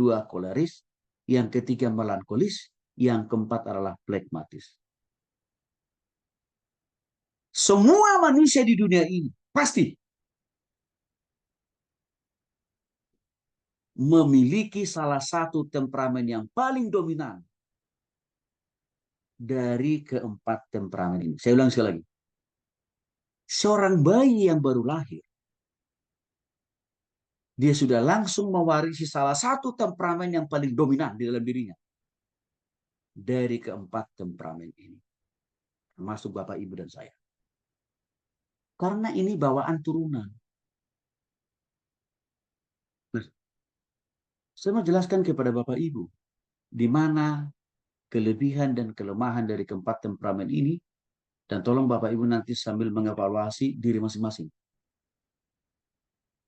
kedua koleris, yang ketiga melankolis, yang keempat adalah flegmatis. Semua manusia di dunia ini pasti memiliki salah satu temperamen yang paling dominan dari keempat temperamen ini. Saya ulang sekali lagi. Seorang bayi yang baru lahir, dia sudah langsung mewarisi salah satu temperamen yang paling dominan di dalam dirinya. Dari keempat temperamen ini. Termasuk Bapak, Ibu, dan saya. Karena ini bawaan turunan. Nah, saya mau jelaskan kepada Bapak Ibu, di mana kelebihan dan kelemahan dari keempat temperamen ini, dan tolong Bapak Ibu nanti sambil mengevaluasi diri masing-masing.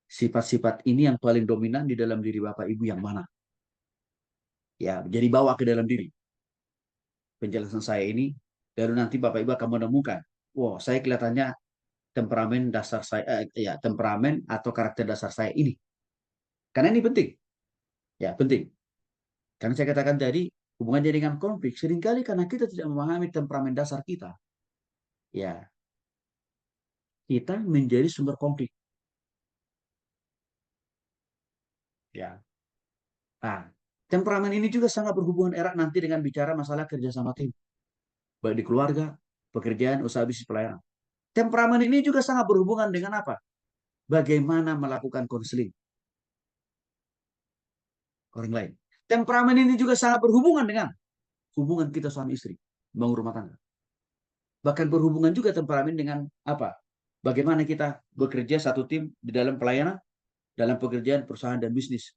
Sifat-sifat ini yang paling dominan di dalam diri Bapak Ibu yang mana? Ya, jadi bawa ke dalam diri. Penjelasan saya ini, lalu nanti Bapak Ibu akan menemukan, wow, saya kelihatannya temperamen dasar saya, ya temperamen atau karakter dasar saya ini. Karena ini penting, ya penting. Karena saya katakan tadi, hubungannya dengan konflik, seringkali karena kita tidak memahami temperamen dasar kita, ya kita menjadi sumber konflik. Ya, nah, temperamen ini juga sangat berhubungan erat nanti dengan bicara masalah kerjasama tim, baik di keluarga, pekerjaan, usaha bisnis pelayanan. Temperamen ini juga sangat berhubungan dengan apa? Bagaimana melakukan konseling orang lain. Temperamen ini juga sangat berhubungan dengan hubungan kita suami istri, bangun rumah tangga. Bahkan berhubungan juga temperamen dengan apa? Bagaimana kita bekerja satu tim di dalam pelayanan, dalam pekerjaan, perusahaan, dan bisnis.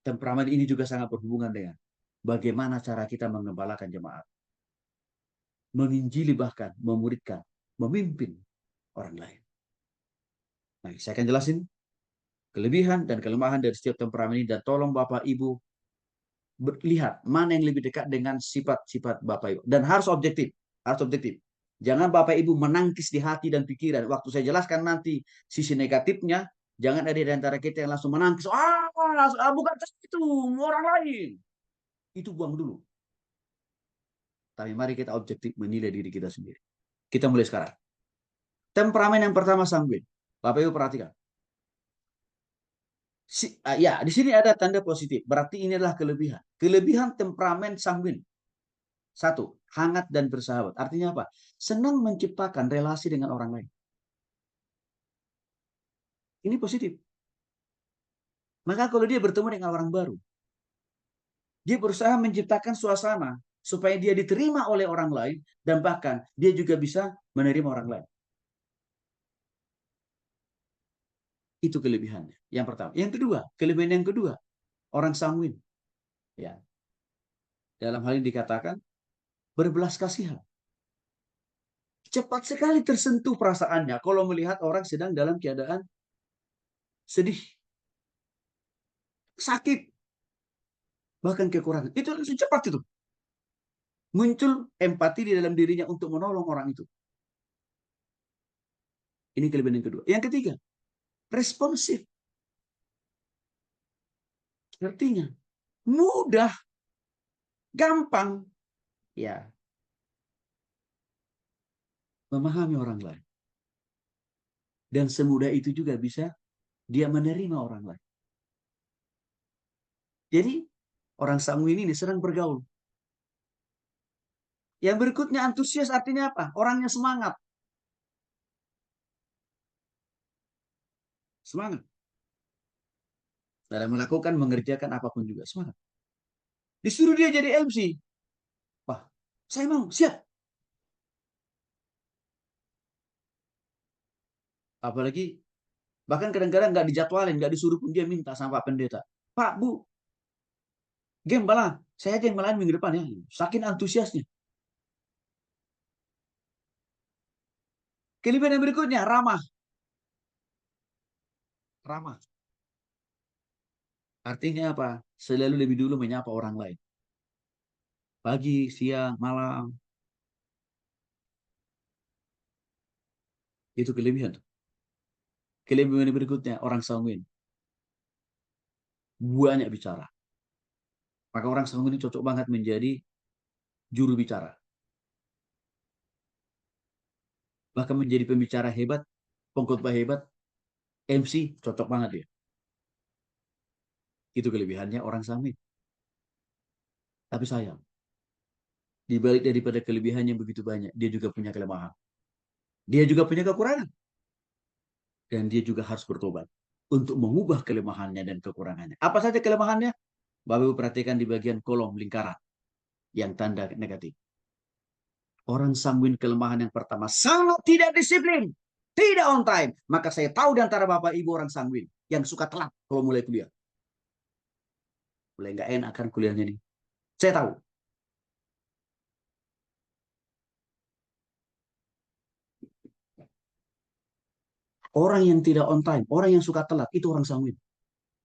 Temperamen ini juga sangat berhubungan dengan bagaimana cara kita mengembalakan jemaat, menginjili, bahkan memuridkan, memimpin orang lain. Nah, saya akan jelasin kelebihan dan kelemahan dari setiap temperamen ini, dan tolong Bapak Ibu lihat mana yang lebih dekat dengan sifat-sifat Bapak Ibu, dan harus objektif, harus objektif. Jangan Bapak Ibu menangkis di hati dan pikiran. Waktu saya jelaskan nanti sisi negatifnya, jangan ada di antara kita yang langsung menangkis. Bukan itu, orang lain. Itu buang dulu. Tapi mari kita objektif menilai diri kita sendiri. Kita mulai sekarang. Temperamen yang pertama sanguin. Bapak Ibu perhatikan. Ya, di sini ada tanda positif. Berarti ini adalah kelebihan. Kelebihan temperamen sanguin. Satu, hangat dan bersahabat. Artinya apa? Senang menciptakan relasi dengan orang lain. Ini positif. Maka kalau dia bertemu dengan orang baru, dia berusaha menciptakan suasana supaya dia diterima oleh orang lain, dan bahkan dia juga bisa menerima orang lain. Itu kelebihannya. Yang pertama. Yang kedua, kelebihan yang kedua, orang sanguin. Ya. Dalam hal ini dikatakan berbelas kasihan. Cepat sekali tersentuh perasaannya kalau melihat orang sedang dalam keadaan sedih, sakit, bahkan kekurangan. Itu langsung cepat itu. Muncul empati di dalam dirinya untuk menolong orang itu. Ini kelebihan yang kedua. Yang ketiga, responsif. Artinya mudah, gampang, ya, memahami orang lain. Dan semudah itu juga bisa dia menerima orang lain. Jadi orang sanguin ini senang bergaul. Yang berikutnya antusias, artinya apa? Orangnya semangat. Semangat. Dalam melakukan, mengerjakan apapun juga. Semangat. Disuruh dia jadi MC. Wah, saya mau, siap. Apalagi, bahkan kadang-kadang nggak dijadwalin, nggak disuruh pun dia minta sama Pak Pendeta. Pak, Bu, game balang. Saya aja yang malahan minggu depan ya. Saking antusiasnya. Kelebihan yang berikutnya, ramah. Ramah. Artinya apa? Selalu lebih dulu menyapa orang lain. Pagi, siang, malam. Itu kelebihan. Kelebihan berikutnya, orang sanguin. banyak bicara. Maka orang sanggup ini cocok banget menjadi juru bicara. Bahkan menjadi pembicara hebat, pengkhotbah hebat, MC, cocok banget dia. Itu kelebihannya orang sanggup. Tapi sayang, di balik daripada kelebihannya yang begitu banyak, dia juga punya kelemahan. Dia juga punya kekurangan. Dan dia juga harus bertobat untuk mengubah kelemahannya dan kekurangannya. Apa saja kelemahannya? Bapak Ibu perhatikan di bagian kolom lingkaran yang tanda negatif. Orang sanguin kelemahan yang pertama, sangat tidak disiplin. Tidak on time. Maka saya tahu di antara Bapak Ibu orang sanguin yang suka telat kalau mulai kuliah. Mulai nggak enak kan kuliahnya nih. Saya tahu. Orang yang tidak on time, orang yang suka telat, itu orang sanguin.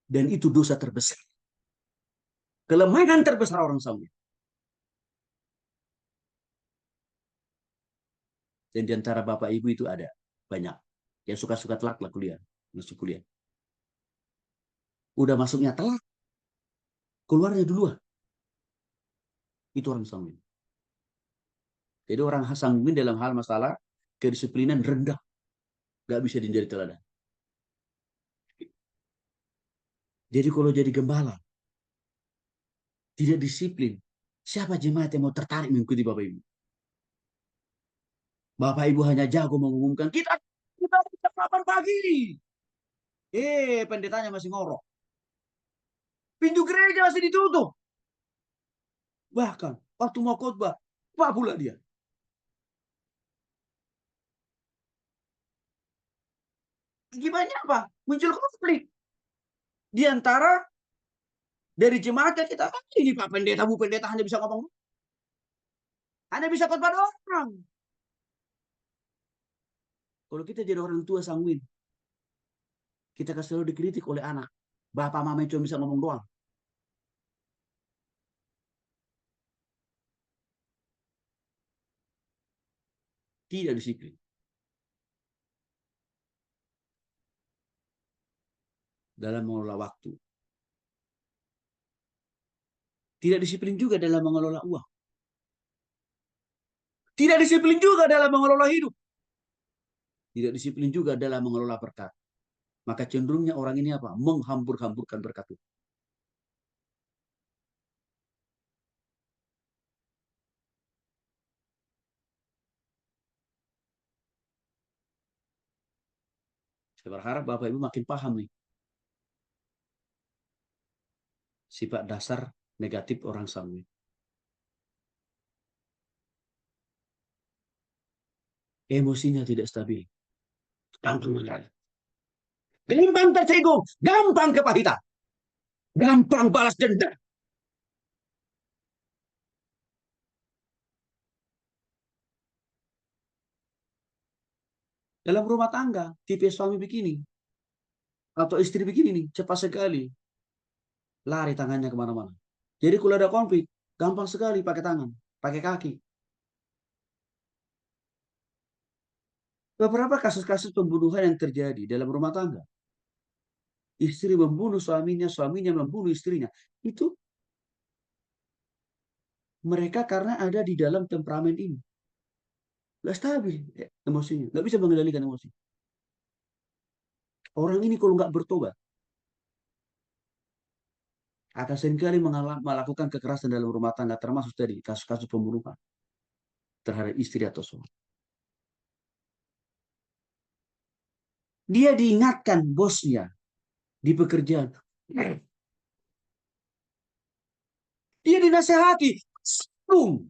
Dan itu dosa terbesar. Kelemahan terbesar orang sanguin. Dan di antara Bapak Ibu itu ada banyak. Yang suka-suka telat lah kuliah. Masuk kuliah. Udah masuknya telat. Keluarnya duluan. Itu orang sanguin. Jadi orang sanguin dalam hal masalah kedisiplinan rendah. Gak bisa menjadi teladan. Jadi kalau jadi gembala, tidak disiplin, siapa jemaat yang mau tertarik mengikuti Bapak Ibu? Bapak Ibu hanya jago mengumumkan, kita jam 8 pagi. Pendetanya masih ngorok. Pintu gereja masih ditutup. Bahkan waktu mau khotbah, apa pula dia? Gimana apa? Muncul konflik. Di antara dari jemaatnya kita, ini Pak Pendeta, Bu Pendeta hanya bisa ngomong. Hanya bisa khotbah doang. Kalau kita jadi orang tua sanguin, kita kasih selalu dikritik oleh anak. Bapak mama cuma bisa ngomong doang. Tidak disiplin dalam mengelola waktu. Tidak disiplin juga dalam mengelola uang. Tidak disiplin juga dalam mengelola hidup. Tidak disiplin juga dalam mengelola berkat. Maka cenderungnya orang ini apa? Menghambur-hamburkan berkat itu. Saya berharap Bapak Ibu makin paham nih. Sifat dasar negatif orang sanguin. Emosinya tidak stabil. Gampang mengalir. Gampang tersinggung. Gampang kepahitan. Gampang balas dendam. Dalam rumah tangga, tipe suami begini. Atau istri begini nih. Cepat sekali. Lari tangannya kemana-mana. Jadi kalau ada konflik, gampang sekali pakai tangan. Pakai kaki. Beberapa kasus-kasus pembunuhan yang terjadi dalam rumah tangga. Istri membunuh suaminya, suaminya membunuh istrinya. Itu mereka karena ada di dalam temperamen ini. Gak stabil emosinya. Gak bisa mengendalikan emosi. Orang ini kalau nggak bertobat, akan seringkali melakukan kekerasan dalam rumah tangga, termasuk tadi kasus-kasus pembunuhan terhadap istri atau suami. Dia diingatkan bosnya di pekerjaan. Dia dinasehati. Sebelum.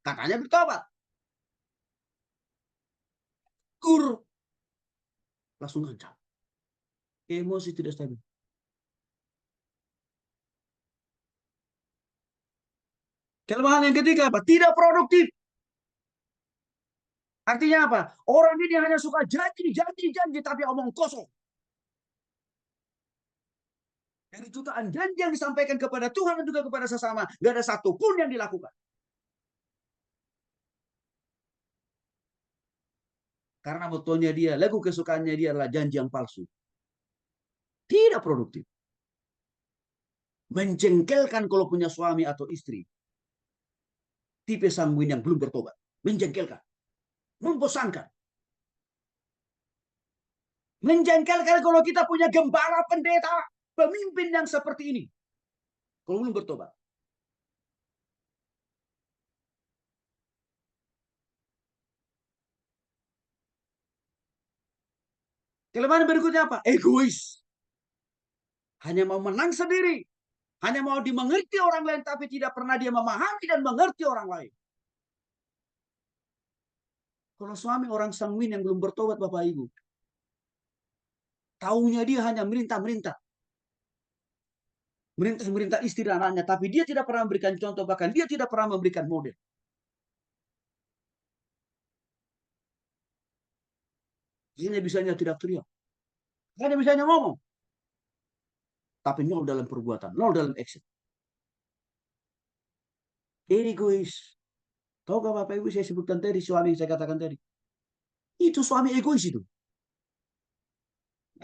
Katanya bertobat. Kur. Langsung ancam. Emosi tidak stabil. Kelemahan yang ketiga apa? Tidak produktif. Artinya apa? Orang ini hanya suka janji, janji, janji, tapi omong kosong. Dari jutaan janji yang disampaikan kepada Tuhan dan juga kepada sesama, gak ada satupun yang dilakukan. Karena motonya dia, lagu kesukaannya dia adalah janji yang palsu. tidak produktif. Menjengkelkan kalau punya suami atau istri. Tipe sanguin yang belum bertobat. Menjengkelkan. Membosankan. Menjengkelkan kalau kita punya gembala, pendeta, pemimpin yang seperti ini. Kalau belum bertobat. Kelemahan berikutnya apa? Egois. Hanya mau menang sendiri. Hanya mau dimengerti orang lain, tapi tidak pernah dia memahami dan mengerti orang lain. Kalau suami orang sanguin yang belum bertobat, Bapak Ibu. Taunya dia hanya merintah-merintah. Merintah-merintah istri dan anaknya, tapi dia tidak pernah memberikan contoh, bahkan dia tidak pernah memberikan model. Hanya bisanya tidak teriak. Hanya bisanya ngomong. Tapi nol dalam perbuatan, nol dalam action. Egois. Tahukah Bapak Ibu saya sebutkan tadi, suami yang saya katakan tadi. Itu suami egois itu.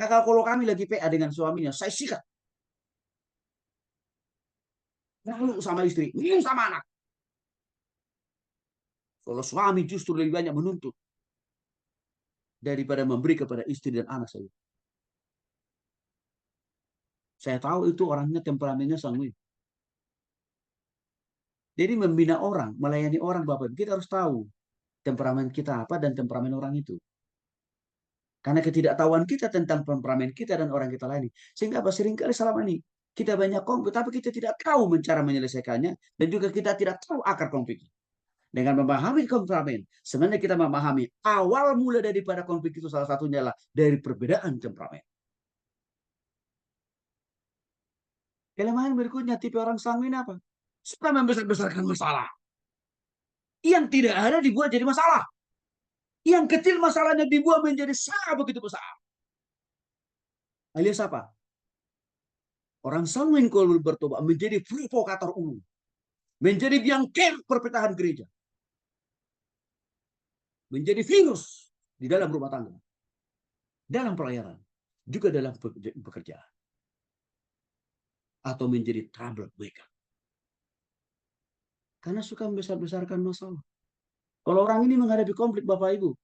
Nah, kalau kami lagi PA dengan suaminya, saya sikat. Lalu sama istri, ini sama anak. Kalau suami justru lebih banyak menuntut daripada memberi kepada istri dan anak saya. Saya tahu itu orangnya temperamennya sanguin. Jadi membina orang, melayani orang, Bapak Ibu, kita harus tahu temperamen kita apa dan temperamen orang itu. Karena ketidaktahuan kita tentang temperamen kita dan orang kita lain. Sehingga apa? Seringkali selama ini kita banyak konflik, tapi kita tidak tahu cara menyelesaikannya. Dan juga kita tidak tahu akar konflik. Dengan memahami temperamen, sebenarnya kita memahami awal mula daripada konflik itu salah satunya adalah dari perbedaan temperamen. Kelemahan berikutnya, tipe orang sanguin apa? Suka membesar-besarkan masalah. Yang tidak ada dibuat jadi masalah. Yang kecil masalahnya dibuat menjadi sangat begitu besar. Alias apa? Orang sanguin kalau bertobat menjadi provokator umum. Menjadi biang kerok perpecahan gereja. Menjadi virus di dalam rumah tangga. Dalam pelayanan. Juga dalam pekerjaan. Atau menjadi troublemaker. Karena suka membesar-besarkan masalah. Kalau orang ini menghadapi konflik, Bapak Ibu,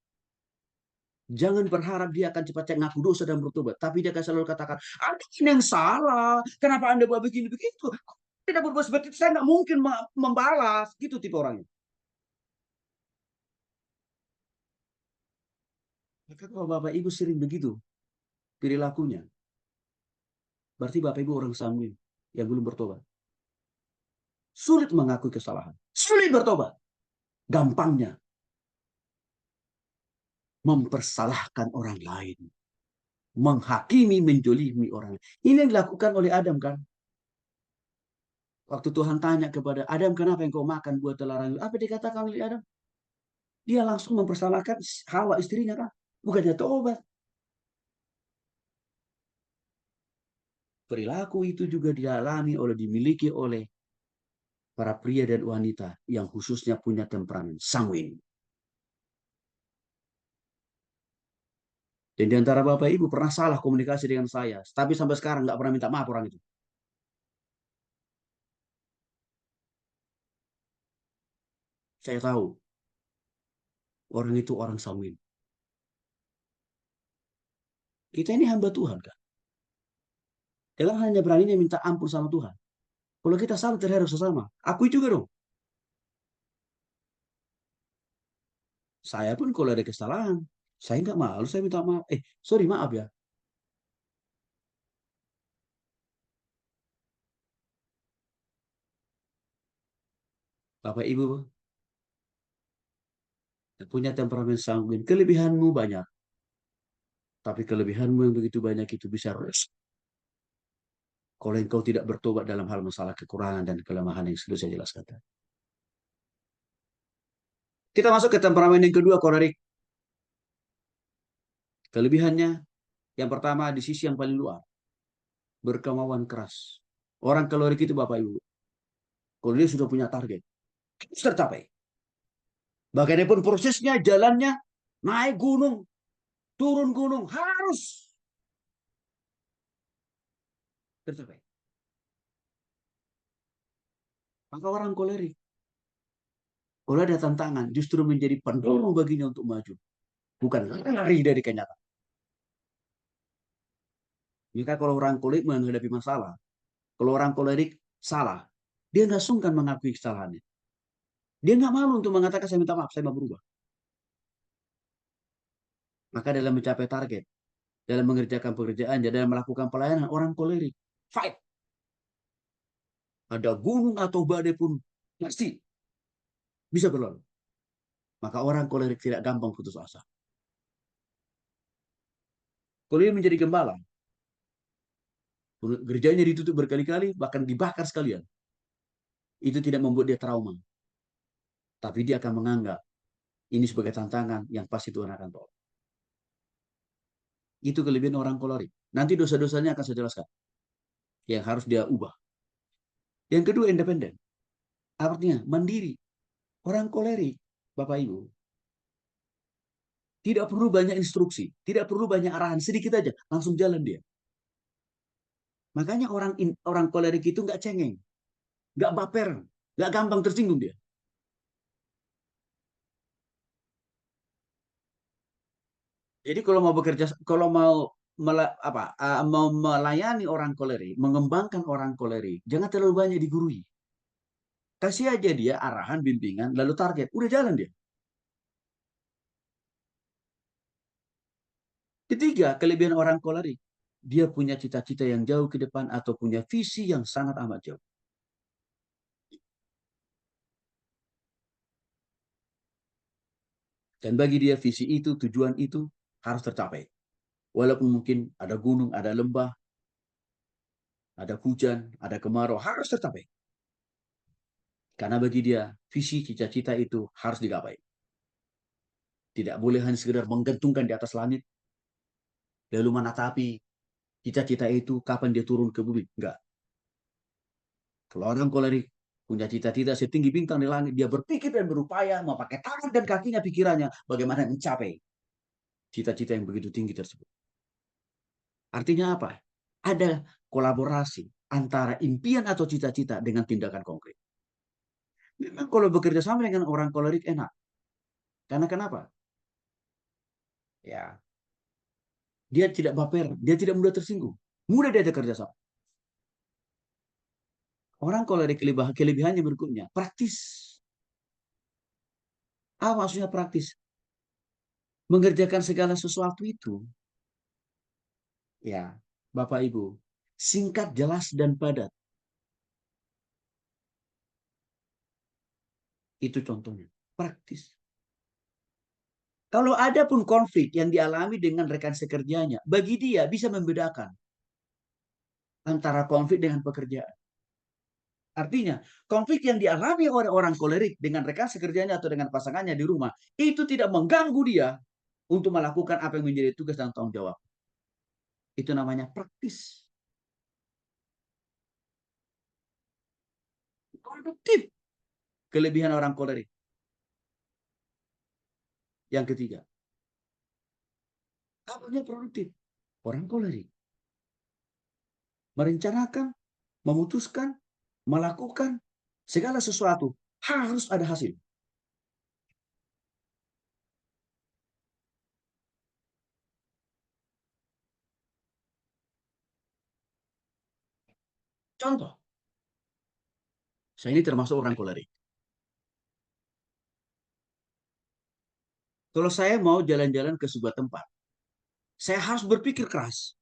jangan berharap dia akan cepat-cepat ngaku dosa dan bertobat. Tapi dia akan selalu katakan, Anda yang salah. Kenapa Anda buat begini begitu? Tidak berbuat seperti itu, saya nggak mungkin membalas. Gitu tipe orangnya. Maka kalau Bapak Ibu sering begitu perilakunya, berarti Bapak Ibu orang sanguin yang belum bertobat. Sulit mengakui kesalahan. Sulit bertobat. Gampangnya mempersalahkan orang lain. Menghakimi, menjolimi orang lain. Ini yang dilakukan oleh Adam kan. Waktu Tuhan tanya kepada Adam, kenapa engkau makan buah terlarang? Apa dikatakan oleh Adam? Dia langsung mempersalahkan Hawa istrinya kan. Bukannya tobat. Perilaku itu juga dialami oleh, dimiliki oleh para pria dan wanita yang khususnya punya temperamen sanguin. Dan di antara Bapak Ibu pernah salah komunikasi dengan saya, tapi sampai sekarang nggak pernah minta maaf orang itu. Saya tahu orang itu orang sanguin. Kita ini hamba Tuhan kan. Jangan hanya beraninya minta ampun sama Tuhan. Kalau kita salah terhadap sesama, akui juga dong. Saya pun kalau ada kesalahan, saya nggak malu, saya minta maaf. Sorry, maaf ya. Bapak Ibu punya temperamen sanguin, kelebihanmu banyak. Tapi kelebihanmu yang begitu banyak itu bisa rusak. Kalau engkau tidak bertobat dalam hal masalah kekurangan dan kelemahan yang sudah saya jelaskan. Kita masuk ke temperamen yang kedua, kolerik. Kelebihannya, yang pertama di sisi yang paling luar. Berkemauan keras. Orang kolerik itu Bapak Ibu. Kalau dia sudah punya target, harus tercapai. Bagaimanapun prosesnya, jalannya, naik gunung, turun gunung, harus tercapai. Maka orang kolerik, kalau ada tantangan, justru menjadi pendorong baginya untuk maju. Bukan lari dari kenyataan. Maka kalau orang kolerik menghadapi masalah, kalau orang kolerik salah, dia nggak sungkan mengakui kesalahannya. Dia nggak malu untuk mengatakan saya minta maaf, saya mau berubah. Maka dalam mencapai target, dalam mengerjakan pekerjaan, dalam melakukan pelayanan, orang kolerik fight. Ada gunung atau badai pun pasti bisa berlalu. Maka orang kolerik tidak gampang putus asa. Kalau dia menjadi gembala, gerjanya ditutup berkali-kali, bahkan dibakar sekalian. Itu tidak membuat dia trauma. Tapi dia akan menganggap ini sebagai tantangan yang pasti Tuhan akan tolong. Itu kelebihan orang kolerik. Nanti dosa-dosanya akan saya jelaskan. Yang harus dia ubah. Yang kedua, independen. Artinya mandiri. Orang kolerik, Bapak Ibu, tidak perlu banyak instruksi. Tidak perlu banyak arahan. Sedikit aja. Langsung jalan dia. Makanya orang kolerik itu nggak cengeng. Nggak baper. Nggak gampang tersinggung dia. Jadi kalau mau bekerja, kalau mau mau melayani orang kolerik, mengembangkan orang kolerik, jangan terlalu banyak digurui. Kasih aja dia arahan, bimbingan, lalu target. Udah jalan dia. Ketiga, kelebihan orang kolerik. Dia punya cita-cita yang jauh ke depan atau punya visi yang sangat amat jauh. Dan bagi dia visi itu, tujuan itu harus tercapai. Walaupun mungkin ada gunung, ada lembah, ada hujan, ada kemarau, harus tercapai. Karena bagi dia, visi cita-cita itu harus digapai. Tidak boleh hanya sekedar menggantungkan di atas langit, lalu menatapi cita-cita itu kapan dia turun ke bumi. Enggak. Kalau orang kolerik punya cita-cita setinggi bintang di langit, dia berpikir dan berupaya memakai tangan dan kakinya pikirannya bagaimana mencapai cita-cita yang begitu tinggi tersebut. Artinya apa? Ada kolaborasi antara impian atau cita-cita dengan tindakan konkret. Memang kalau bekerja sama dengan orang kolerik enak. Karena kenapa? Ya, dia tidak baper, dia tidak mudah tersinggung. Mudah dia kerja sama. Orang kolerik kelebihannya berikutnya, praktis. Apa maksudnya praktis? Mengerjakan segala sesuatu itu, ya, Bapak Ibu, singkat, jelas, dan padat. Itu contohnya. Praktis. Kalau ada pun konflik yang dialami dengan rekan sekerjanya, bagi dia bisa membedakan antara konflik dengan pekerjaan. Artinya, konflik yang dialami oleh orang kolerik dengan rekan sekerjanya atau dengan pasangannya di rumah, itu tidak mengganggu dia untuk melakukan apa yang menjadi tugas dan tanggung jawab. Itu namanya praktis. Produktif. Kelebihan orang kolerik. Yang ketiga, apanya produktif? Orang kolerik. Merencanakan, memutuskan, melakukan segala sesuatu. Harus ada hasil. Contoh, saya ini termasuk orang kolerik. Kalau saya mau jalan-jalan ke sebuah tempat, saya harus berpikir keras.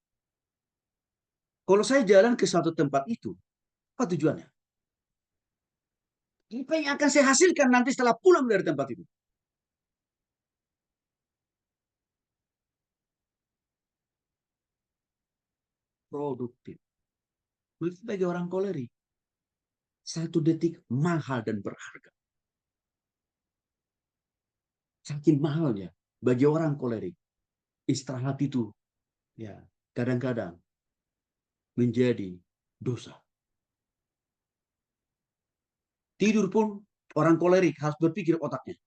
Kalau saya jalan ke suatu tempat itu, apa tujuannya? Apa yang akan saya hasilkan nanti setelah pulang dari tempat itu? Produktif. Bagi orang kolerik, satu detik mahal dan berharga. Saking mahalnya bagi orang kolerik, istirahat itu ya kadang-kadang menjadi dosa. Tidur pun orang kolerik harus berpikir otaknya.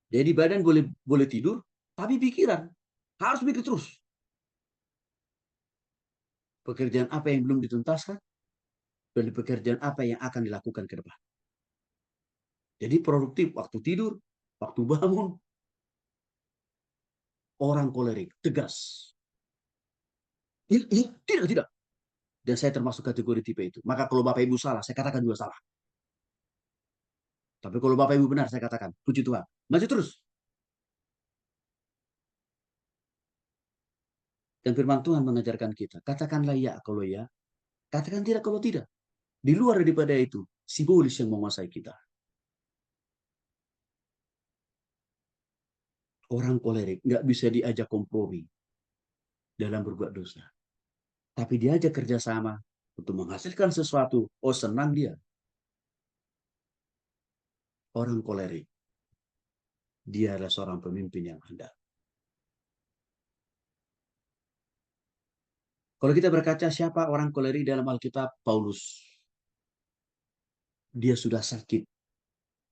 Jadi badan boleh boleh tidur, tapi pikiran harus pikir terus. Pekerjaan apa yang belum dituntaskan, dan pekerjaan apa yang akan dilakukan ke depan. Jadi produktif waktu tidur, waktu bangun. Orang kolerik, tegas. Tidak, tidak. Dan saya termasuk kategori tipe itu. Maka kalau Bapak Ibu salah, saya katakan juga salah. Tapi kalau Bapak Ibu benar, saya katakan, puji Tuhan. Maju terus. Dan firman Tuhan mengajarkan kita, katakanlah ya kalau ya, katakan tidak kalau tidak. Di luar daripada itu, simbolis yang menguasai kita. Orang kolerik nggak bisa diajak kompromi dalam berbuat dosa. Tapi diajak kerjasama untuk menghasilkan sesuatu. Oh, senang dia. Orang kolerik, dia adalah seorang pemimpin yang handal. Kalau kita berkaca siapa orang kolerik dalam Alkitab, Paulus. Dia sudah sakit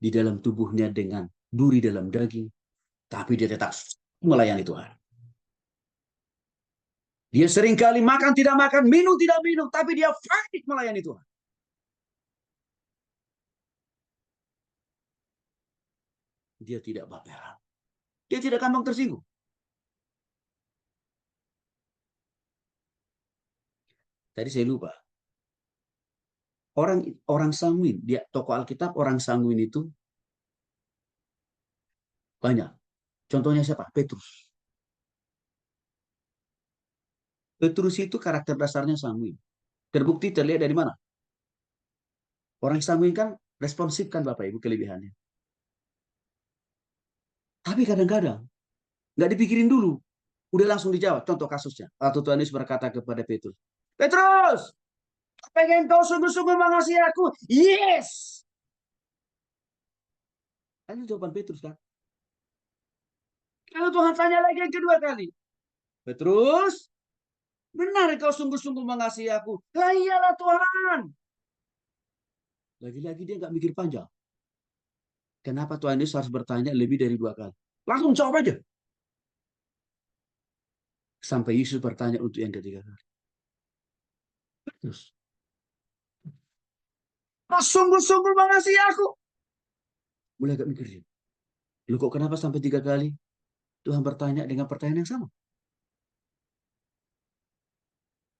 di dalam tubuhnya dengan duri dalam daging, tapi dia tetap melayani Tuhan. Dia seringkali makan tidak makan, minum tidak minum, tapi dia fight melayani Tuhan. Dia tidak baperan. Dia tidak gampang tersinggung. Tadi saya lupa. Orang orang sanguin, dia tokoh Alkitab orang sanguin itu banyak. Contohnya siapa? Petrus. Petrus itu karakter dasarnya sanguin. Terbukti terlihat dari mana? Orang sanguin kan responsif kan Bapak Ibu kelebihannya. Tapi kadang-kadang nggak dipikirin dulu. Udah langsung dijawab. Contoh kasusnya. Waktu Tuhan Yesus berkata kepada Petrus. Petrus, pengen kau sungguh-sungguh mengasihi aku? Yes. Itu jawaban Petrus kan. Kalau Tuhan tanya lagi yang kedua kali. Petrus, benar kau sungguh-sungguh mengasihi aku? Lah iyalah Tuhan. Lagi-lagi dia nggak mikir panjang. Kenapa Tuhan Yesus harus bertanya lebih dari 2 kali? Langsung jawab aja. Sampai Yesus bertanya untuk yang ketiga kali. Petrus, kau sungguh-sungguh mengasihi aku? Mulai gak mikir dia. Lu kok kenapa sampai 3 kali Tuhan bertanya dengan pertanyaan yang sama?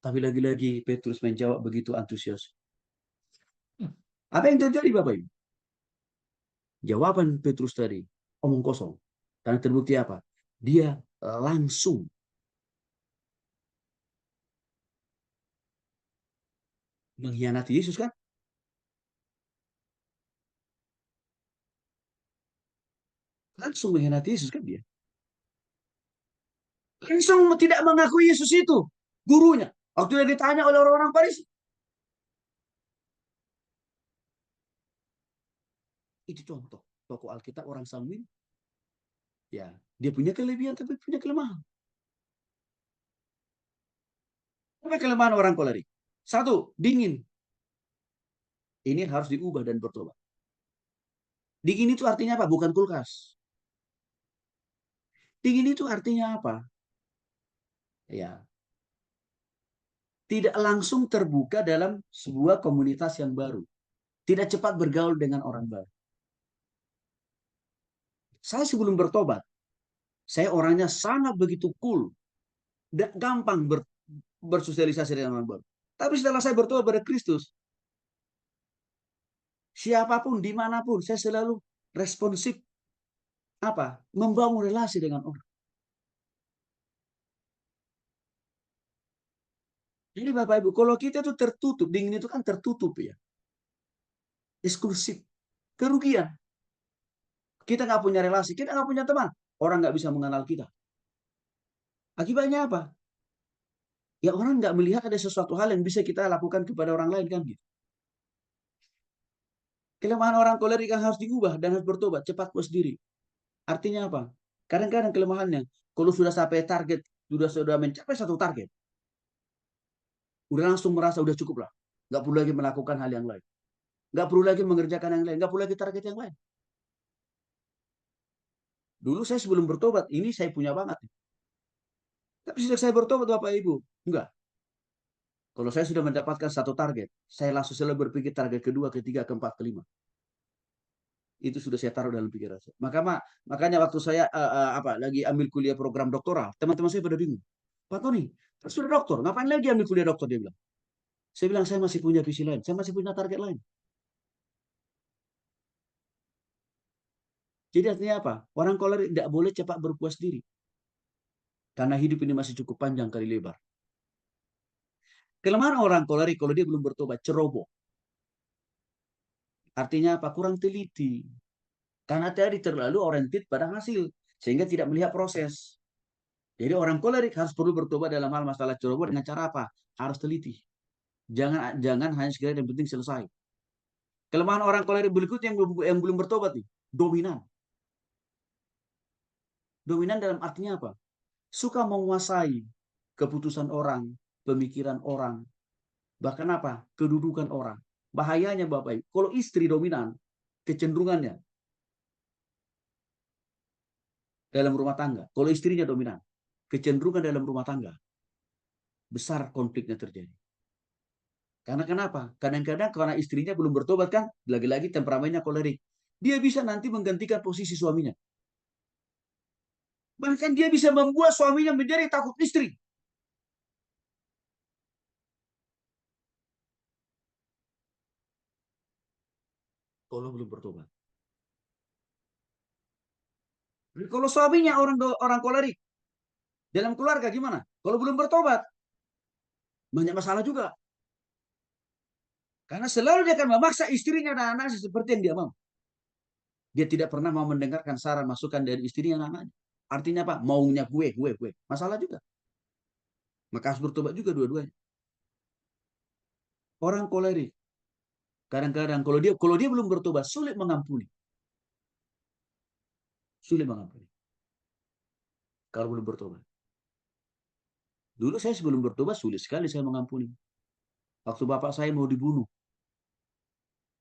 Tapi lagi-lagi Petrus menjawab begitu antusias. Apa yang terjadi Bapak Ibu? Jawaban Petrus tadi omong kosong. Karena terbukti apa? Dia langsung mengkhianati Yesus kan? Langsung mengkhianati Yesus kan dia. Langsung tidak mengakui Yesus itu. Gurunya. Waktu dia ditanya oleh orang-orang Farisi. Itu contoh. Tokoh Alkitab orang sanguin. Ya, dia punya kelebihan tapi punya kelemahan. Apa kelemahan orang kolerik? Satu, dingin. Ini harus diubah dan bertobat. Dingin itu artinya apa? Bukan kulkas. Dingin itu artinya apa? Ya, tidak langsung terbuka dalam sebuah komunitas yang baru. Tidak cepat bergaul dengan orang baru. Saya sebelum bertobat, saya orangnya sangat begitu cool. Dan gampang bersosialisasi dengan orang baru. Tapi setelah saya bertobat pada Kristus, siapapun, dimanapun, saya selalu responsif. Apa? Membangun relasi dengan orang. Jadi Bapak Ibu, kalau kita itu tertutup, dingin itu kan tertutup ya. Eksklusif. Kerugian. Kita nggak punya relasi, kita nggak punya teman. Orang nggak bisa mengenal kita. Akibatnya apa? Ya orang nggak melihat ada sesuatu hal yang bisa kita lakukan kepada orang lain kan gitu. Kelemahan orang kolerik yang harus diubah dan harus bertobat cepat puas diri. Artinya apa? Kadang-kadang kelemahannya, kalau sudah sampai target, sudah mencapai satu target, udah langsung merasa udah cukup lah. Nggak perlu lagi melakukan hal yang lain. Nggak perlu lagi mengerjakan yang lain. Nggak perlu lagi target yang lain. Dulu saya sebelum bertobat, ini saya punya banget. Tapi sejak saya bertobat Bapak Ibu, enggak. Kalau saya sudah mendapatkan satu target, saya langsung selalu berpikir target kedua, ketiga, keempat, kelima. Itu sudah saya taruh dalam pikiran saya. Makanya waktu saya lagi ambil kuliah program doktoral, teman-teman saya pada bingung. Pak Tony, sudah doktor, ngapain lagi ambil kuliah doktor? Dia bilang. Saya bilang, saya masih punya visi lain, saya masih punya target lain. Jadi artinya apa? Orang kolerik tidak boleh cepat berpuas diri. Karena hidup ini masih cukup panjang kali lebar. Kelemahan orang kolerik kalau dia belum bertobat, ceroboh. Artinya apa? Kurang teliti. Karena tadi terlalu oriented pada hasil. Sehingga tidak melihat proses. Jadi orang kolerik harus perlu bertobat dalam hal masalah ceroboh dengan cara apa? Harus teliti. Jangan jangan hanya sekedar yang penting selesai. Kelemahan orang kolerik berikutnya yang belum bertobat nih, dominan. Dominan dalam artinya apa? Suka menguasai keputusan orang, pemikiran orang, bahkan apa? Kedudukan orang. Bahayanya Bapak Ibu, kalau istri dominan, kecenderungannya dalam rumah tangga. Kalau istrinya dominan, kecenderungan dalam rumah tangga, besar konfliknya terjadi. Karena kenapa? Kadang-kadang karena istrinya belum bertobat kan, lagi-lagi temperamennya kolerik. Dia bisa nanti menggantikan posisi suaminya. Bahkan dia bisa membuat suaminya menjadi takut istri. Kalau belum bertobat. Kalau suaminya orang orang kolerik, dalam keluarga gimana? Kalau belum bertobat, banyak masalah juga. Karena selalu dia akan memaksa istrinya dan anaknya seperti yang dia mau. Dia tidak pernah mau mendengarkan saran masukan dari istrinya dan anaknya. Artinya apa? Maunya gue. Masalah juga. Maka harus bertobat juga dua-duanya. Orang kolerik, kadang-kadang kalau dia belum bertobat, sulit mengampuni. Sulit mengampuni. Kalau belum bertobat. Dulu saya sebelum bertobat sulit sekali saya mengampuni. Waktu bapak saya mau dibunuh,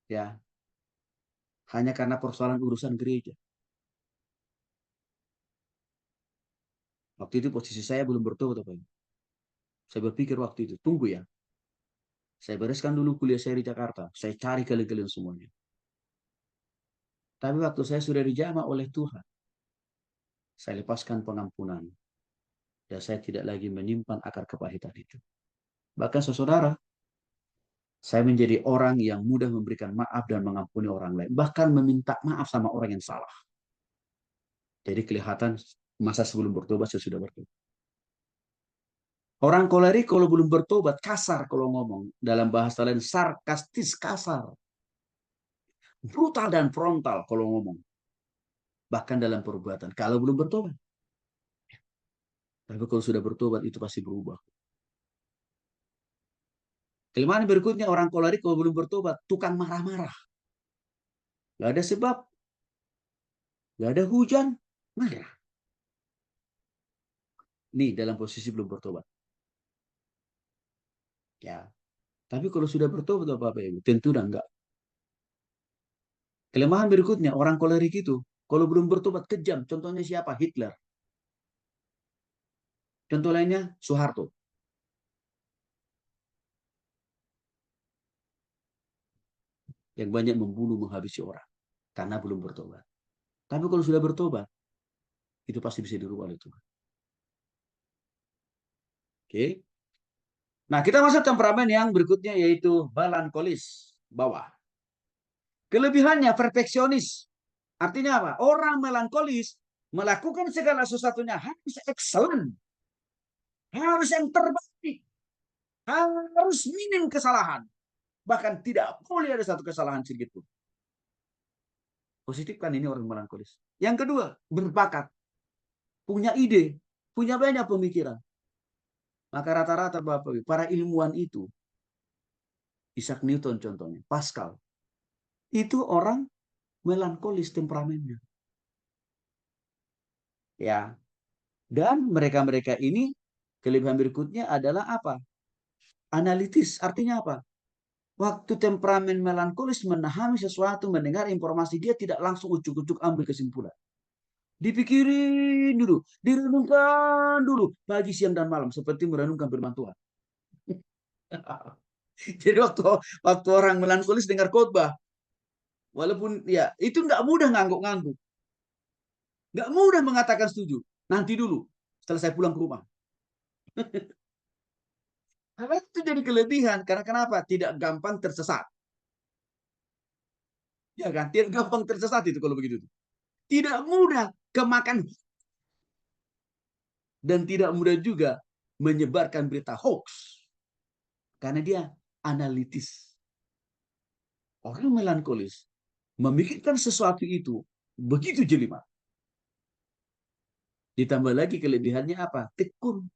ya hanya karena persoalan urusan gereja. Waktu itu posisi saya belum bertobat, Pak. Saya berpikir waktu itu, tunggu ya. Saya bereskan dulu kuliah saya di Jakarta. Saya cari keliling-keliling semuanya. Tapi waktu saya sudah dijamah oleh Tuhan, saya lepaskan pengampunan. Dan saya tidak lagi menyimpan akar kepahitan itu. Bahkan saudara, saya menjadi orang yang mudah memberikan maaf dan mengampuni orang lain. Bahkan meminta maaf sama orang yang salah. Jadi kelihatan masa sebelum bertobat saya sudah bertobat. Orang kolerik kalau belum bertobat kasar kalau ngomong. Dalam bahasa lain sarkastis kasar. Brutal dan frontal kalau ngomong. Bahkan dalam perbuatan. Kalau belum bertobat. Tapi kalau sudah bertobat itu pasti berubah. Kelemahan berikutnya orang kolerik kalau belum bertobat. Tukang marah-marah. Gak ada sebab. Gak ada hujan. Marah. Nih dalam posisi belum bertobat. Ya. Tapi kalau sudah bertobat Bapak Ibu. Tentu dah enggak. Kelemahan berikutnya orang kolerik itu. Kalau belum bertobat kejam. Contohnya siapa? Hitler. Contoh lainnya Soeharto. Yang banyak membunuh, menghabisi orang. Karena belum bertobat. Tapi kalau sudah bertobat, itu pasti bisa dirubah oleh Tuhan. Oke. Nah, kita masuk temperamen yang berikutnya yaitu melankolis, bawah. Kelebihannya perfeksionis. Artinya apa? Orang melankolis melakukan segala sesuatunya harus excellent. Harus yang terbaik. Harus minim kesalahan. Bahkan tidak boleh ada satu kesalahan sedikit pun. Positif kan ini orang melankolis. Yang kedua, berbakat. Punya ide. Punya banyak pemikiran. Maka rata-rata Bapak Ibu, para ilmuwan itu, Isaac Newton contohnya, Pascal, itu orang melankolis temperamennya. Ya. Dan mereka-mereka ini kelebihan berikutnya adalah apa? Analitis. Artinya apa? Waktu temperamen melankolis menahami sesuatu, mendengar informasi, dia tidak langsung ujuk-ujuk ambil kesimpulan. Dipikirin dulu, direnungkan dulu, pagi, siang, dan malam, seperti merenungkan firman Tuhan. Jadi waktu orang melankolis dengar khotbah, walaupun ya itu nggak mudah ngangguk-ngangguk, nggak mudah mengatakan setuju. Nanti dulu, setelah saya pulang ke rumah. Karena itu jadi kelebihan. Karena kenapa? Tidak gampang tersesat. Ya kan? Tidak gampang tersesat itu kalau begitu. Tidak mudah kemakan dan tidak mudah juga menyebarkan berita hoax. Karena dia analitis. Orang melankolis memikirkan sesuatu itu begitu jelimet. Ditambah lagi kelebihannya apa? Tekun.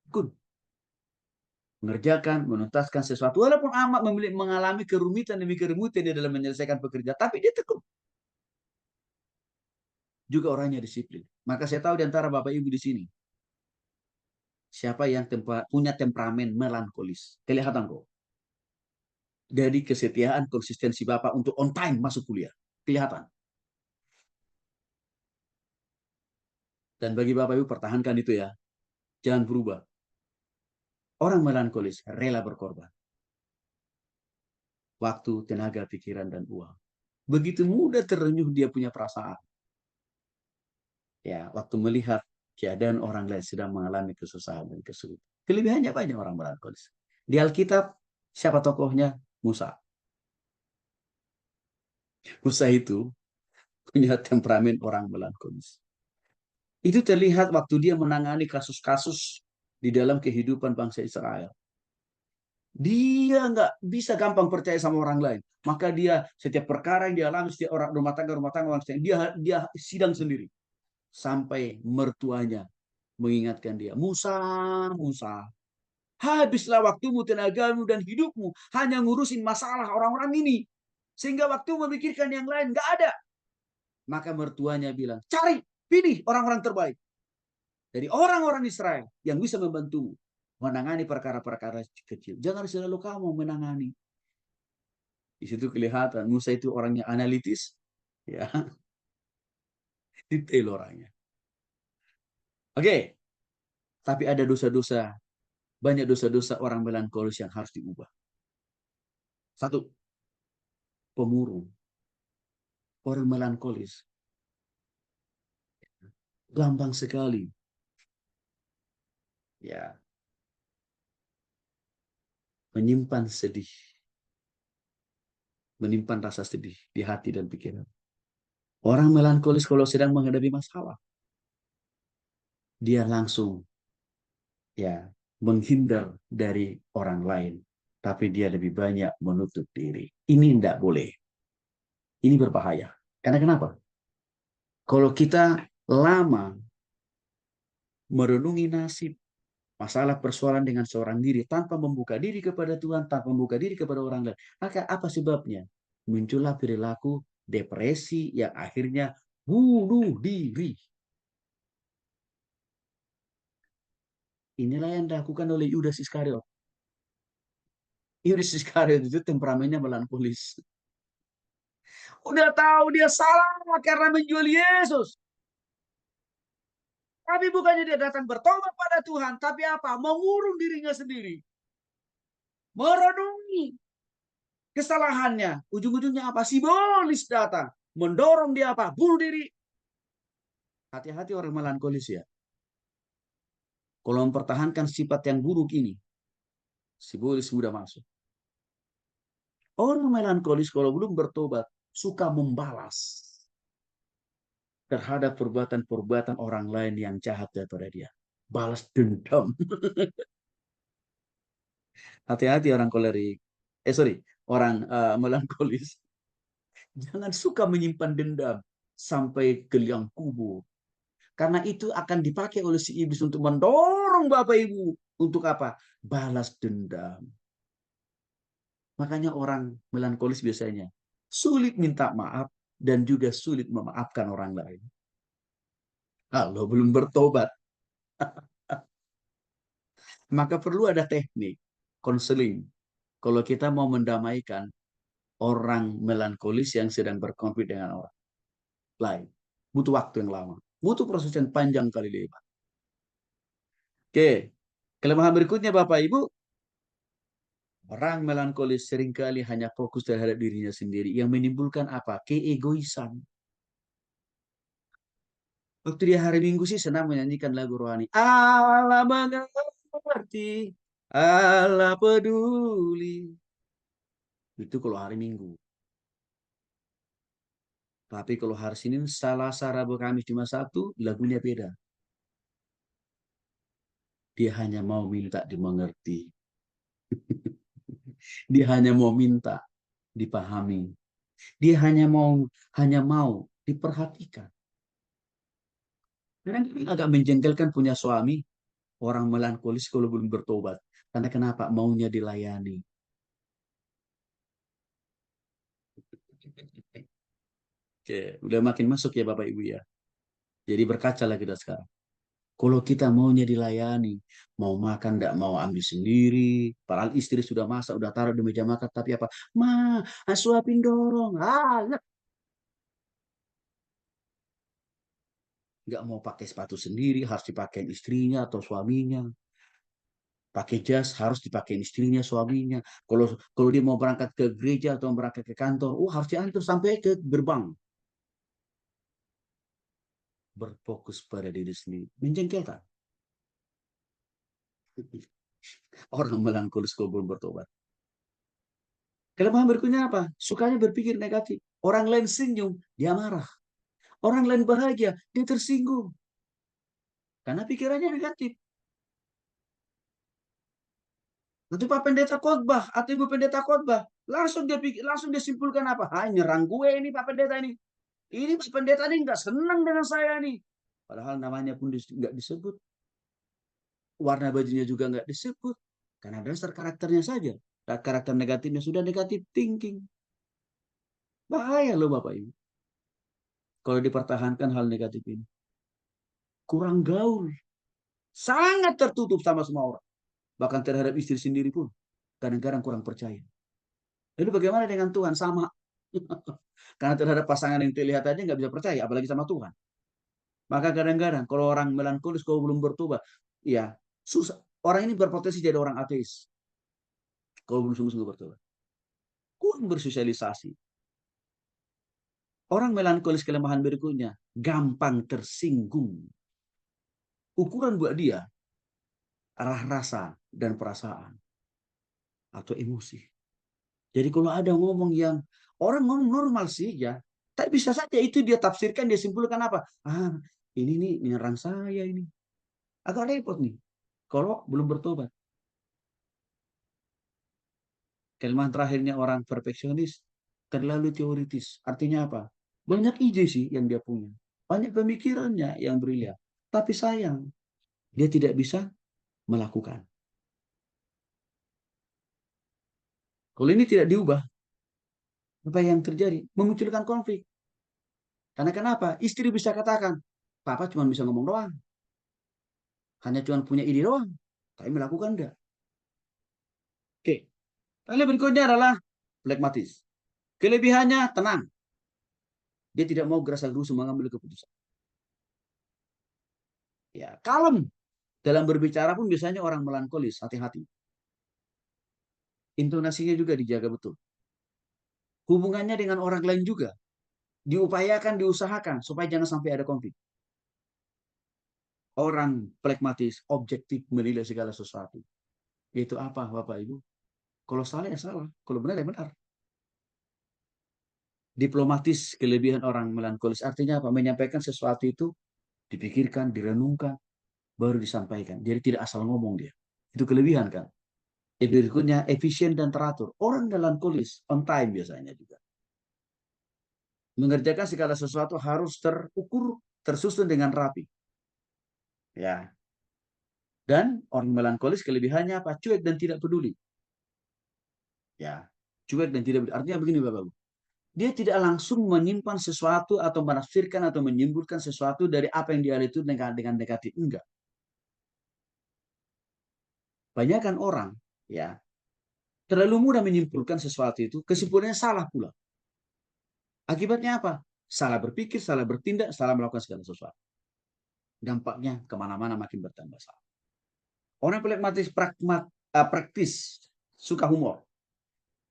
Tekun. Mengerjakan, menuntaskan sesuatu. Walaupun amat mengalami kerumitan demi kerumitan di dalam menyelesaikan pekerjaan. Tapi dia tekun. Juga orangnya disiplin. Maka saya tahu di antara Bapak Ibu di sini. Siapa yang punya temperamen melankolis. Kelihatan kok. Dari kesetiaan, konsistensi Bapak untuk on time masuk kuliah. Kelihatan. Dan bagi Bapak Ibu pertahankan itu ya. Jangan berubah. Orang melankolis rela berkorban. Waktu, tenaga, pikiran, dan uang. Begitu mudah terenyuh dia punya perasaan. Ya, waktu melihat keadaan orang lain sedang mengalami kesusahan dan kesulitan. Kelebihannya banyak orang melankolis. Di Alkitab, siapa tokohnya? Musa. Musa itu punya temperamen orang melankolis. Itu terlihat waktu dia menangani kasus-kasus di dalam kehidupan bangsa Israel. Dia nggak bisa gampang percaya sama orang lain. Maka dia setiap perkara yang dialami, setiap orang rumah tangga dia sidang sendiri. Sampai mertuanya mengingatkan dia, Musa, Musa, habislah waktumu, tenagamu, dan hidupmu hanya ngurusin masalah orang-orang ini. Sehingga waktu memikirkan yang lain nggak ada. Maka mertuanya bilang, cari, pilih orang-orang terbaik. Dari orang-orang Israel yang bisa membantumu menangani perkara-perkara kecil. Jangan selalu kamu menangani. Di situ kelihatan Musa itu orangnya analitis, ya, detail orangnya. Oke, tapi ada dosa-dosa, banyak dosa-dosa orang melankolis yang harus diubah. Satu, pemurung. Orang melankolis gampang sekali, ya, menyimpan sedih, menyimpan rasa sedih di hati dan pikiran. Orang melankolis kalau sedang menghadapi masalah, dia langsung ya menghindar dari orang lain, tapi dia lebih banyak menutup diri. Ini tidak boleh. Ini berbahaya. Karena kenapa? Kalau kita lama merenungi nasib, masalah persoalan dengan seorang diri tanpa membuka diri kepada Tuhan, tanpa membuka diri kepada orang lain, maka apa sebabnya? Muncullah perilaku depresi yang akhirnya bunuh diri. Inilah yang dilakukan oleh Yudas Iskariot. Yudas Iskariot itu temperamennya melankolis. Udah tahu dia salah karena menjual Yesus. Tapi bukannya dia datang bertobat pada Tuhan, tapi apa? Mengurung dirinya sendiri. Merenungi kesalahannya. Ujung-ujungnya apa? Simbolis datang. Mendorong dia apa? Bunuh diri. Hati-hati orang melankolis ya. Kalau mempertahankan sifat yang buruk ini, simbolis mudah masuk. Orang melankolis kalau belum bertobat, suka membalas terhadap perbuatan-perbuatan orang lain yang jahat daripada dia. Balas dendam. Hati-hati orang kolerik. Sorry, orang melankolis. Jangan suka menyimpan dendam sampai ke liang kubur. Karena itu akan dipakai oleh si iblis untuk mendorong Bapak Ibu. Untuk apa? Balas dendam. Makanya orang melankolis biasanya sulit minta maaf dan juga sulit memaafkan orang lain. Kalau belum bertobat, maka perlu ada teknik konseling. Kalau kita mau mendamaikan orang melankolis yang sedang berkonflik dengan orang lain, butuh waktu yang lama, butuh proses yang panjang kali lebar. Oke, kelemahan berikutnya Bapak Ibu, Orang melankolis seringkali hanya fokus terhadap dirinya sendiri yang menimbulkan apa? Keegoisan. Waktu dia hari Minggu sih senang menyanyikan lagu rohani. Allah mengerti, Allah peduli. Itu kalau hari Minggu. Tapi kalau hari Senin, Selasa, Rabu, Kamis cuma satu, lagunya beda. Dia hanya mau minta dimengerti. Dia hanya mau minta dipahami. Dia hanya mau diperhatikan. Kadang agak menjengkelkan punya suami, orang melankolis kalau belum bertobat. Karena kenapa? Maunya dilayani. Oke, udah makin masuk ya Bapak Ibu ya. Jadi berkacalah kita sekarang. Kalau kita maunya dilayani, mau makan tidak mau ambil sendiri. Padahal istri sudah masak, sudah taruh di meja makan, tapi apa? Ma, suapin dorong. Nggak mau pakai sepatu sendiri, harus dipakai istrinya atau suaminya. Pakai jas harus dipakai istrinya, suaminya. Kalau kalau dia mau berangkat ke gereja atau berangkat ke kantor, harus diantar sampai ke gerbang. Berfokus pada diri sendiri. Menjengkelkan. Orang melankolis kalau belum bertobat. Kelemahan berikutnya apa? Sukanya berpikir negatif. Orang lain senyum, dia marah. Orang lain bahagia, dia tersinggung. Karena pikirannya negatif. Nanti Pak Pendeta khotbah atau Ibu Pendeta khotbah, langsung dia simpulkan apa? Nyerang gue ini Pak Pendeta ini. Ini Pak Pendeta ini nggak senang dengan saya nih. Padahal namanya pun nggak disebut. Warna bajunya juga nggak disebut. Karena dasar karakternya saja. Karakter negatifnya sudah negatif thinking. Bahaya loh Bapak Ibu. Kalau dipertahankan hal negatif ini. Kurang gaul. Sangat tertutup sama semua orang. Bahkan terhadap istri sendiri pun. Kadang-kadang kurang percaya. Lalu bagaimana dengan Tuhan? Sama. Karena terhadap pasangan yang terlihat aja nggak bisa percaya. Apalagi sama Tuhan. Maka kadang-kadang kalau orang melankolis, kalau belum bertobat. Ya susah. Orang ini berpotensi jadi orang ateis. Kalau belum sungguh-sungguh bertobat. Kurang bersosialisasi. Orang melankolis kelemahan berikutnya. Gampang tersinggung. Ukuran buat dia arah rasa dan perasaan atau emosi. Jadi kalau ada ngomong yang orang ngomong normal sih ya, tapi bisa saja itu dia tafsirkan, dia simpulkan apa? Ini nih menyerang saya ini. Agak repot nih kalau belum bertobat. Kelemahan terakhirnya orang perfeksionis, terlalu teoritis. Artinya apa? Banyak ide sih yang dia punya. Banyak pemikirannya yang brilian. Tapi sayang, dia tidak bisa melakukan. Kalau ini tidak diubah, apa yang terjadi? Memunculkan konflik. Karena kenapa? Istri bisa katakan, Papa cuma bisa ngomong doang. Hanya cuma punya ide doang. Tapi melakukan enggak. Oke. Lalu berikutnya adalah pragmatis. Kelebihannya tenang. Dia tidak mau gerasa-gerusu mengambil keputusan. Ya, kalem. Dalam berbicara pun biasanya orang melankolis, hati-hati. Intonasinya juga dijaga betul. Hubungannya dengan orang lain juga diupayakan, diusahakan supaya jangan sampai ada konflik. Orang pragmatis, objektif menilai segala sesuatu. Itu apa, Bapak Ibu? Kalau salah ya salah, kalau benar ya benar. Diplomatis, kelebihan orang melankolis artinya apa? Menyampaikan sesuatu itu dipikirkan, direnungkan, baru disampaikan. Jadi tidak asal ngomong dia. Itu kelebihan kan. Berikutnya efisien dan teratur. Orang melankolis on time biasanya juga. Mengerjakan segala sesuatu harus terukur, tersusun dengan rapi. Ya. Dan orang melankolis kelebihannya apa? Cuek dan tidak peduli. Ya. Cuek dan tidak peduli. Artinya begini Bapak. Dia tidak langsung menyimpan sesuatu atau menafsirkan atau menyimpulkan sesuatu dari apa yang dia lihat itu dengan negatif. Enggak. Banyak kan orang ya terlalu mudah menyimpulkan sesuatu itu, kesimpulannya salah pula. Akibatnya apa? Salah berpikir, salah bertindak, salah melakukan segala sesuatu. Dampaknya kemana-mana makin bertambah salah. Orang pragmatis, praktis suka humor.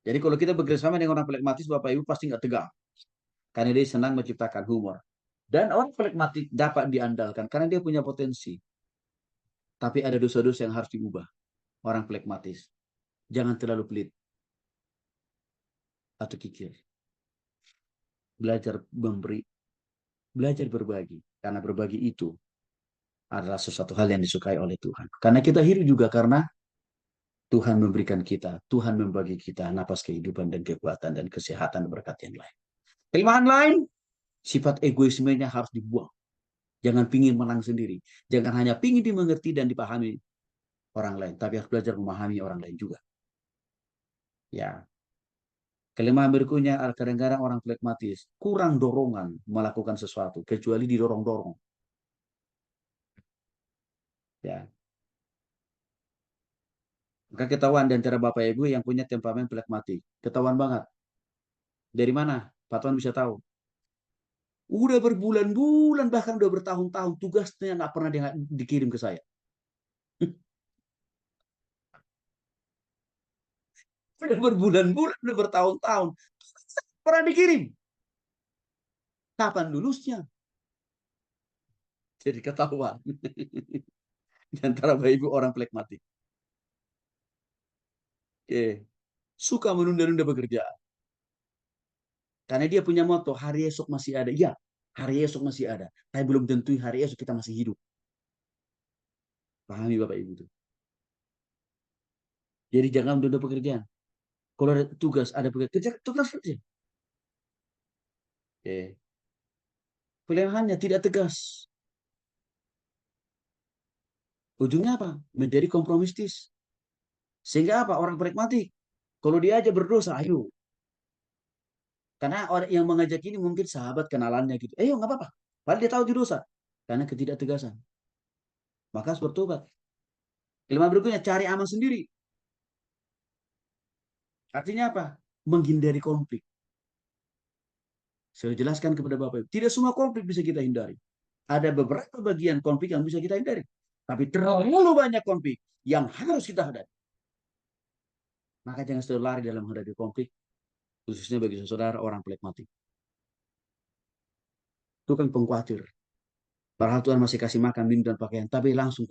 Jadi kalau kita bekerjasama dengan orang pragmatis, Bapak Ibu pasti nggak tegang. Karena dia senang menciptakan humor. Dan orang pragmatik dapat diandalkan karena dia punya potensi. Tapi ada dosa-dosa yang harus diubah. Orang pragmatis. Jangan terlalu pelit atau kikir. Belajar memberi, belajar berbagi. Karena berbagi itu adalah sesuatu hal yang disukai oleh Tuhan. Karena kita hidup juga karena Tuhan memberikan kita, Tuhan membagi kita napas kehidupan dan kekuatan dan kesehatan dan berkat yang lain. Kelemahan lain, sifat egoismenya harus dibuang. Jangan pingin menang sendiri. Jangan hanya pingin dimengerti dan dipahami orang lain, tapi harus belajar memahami orang lain juga. Ya, kelemahan berikutnya kadang-kadang orang flekmatis kurang dorongan melakukan sesuatu kecuali didorong-dorong. Ya, maka ketahuan di antara Bapak Ibu yang punya temperamen flekmatik. Ketahuan banget. Dari mana? Pak Tuan bisa tahu. Udah berbulan-bulan bahkan udah bertahun-tahun tugasnya nggak pernah dikirim ke saya. Udah berbulan-bulan, udah bertahun-tahun pernah dikirim. Kapan lulusnya? Jadi ketahuan di antara Bapak Ibu orang flekmatik. Oke. Suka menunda-nunda bekerja. Karena dia punya moto, hari esok masih ada. Ya, hari esok masih ada. Tapi belum tentu hari esok kita masih hidup. Pahami Bapak Ibu itu. Jadi jangan menunda pekerjaan. Kalau ada tugas, ada pekerjaan, kerja tugas saja. Oke. Pilihannya tidak tegas. Ujungnya apa? Menjadi kompromistis. Sehingga apa? Orang pragmatik. Kalau dia aja berdosa, ayo. Karena orang yang mengajak ini mungkin sahabat kenalannya gitu. Ayo, nggak apa-apa. Padahal dia tahu dia dosa. Karena ketidaktegasan. Maka harus bertobat. Kelima berikutnya, cari aman sendiri. Artinya apa? Menghindari konflik. Saya jelaskan kepada Bapak Ibu. Tidak semua konflik bisa kita hindari. Ada beberapa bagian konflik yang bisa kita hindari. Tapi terlalu banyak konflik yang harus kita hadapi. Maka jangan selalu lari dalam menghadapi konflik. Khususnya bagi saudara orang pragmatik. Itu kan pengkhawatir. Padahal Tuhan masih kasih makan, minum, dan pakaian. Tapi langsung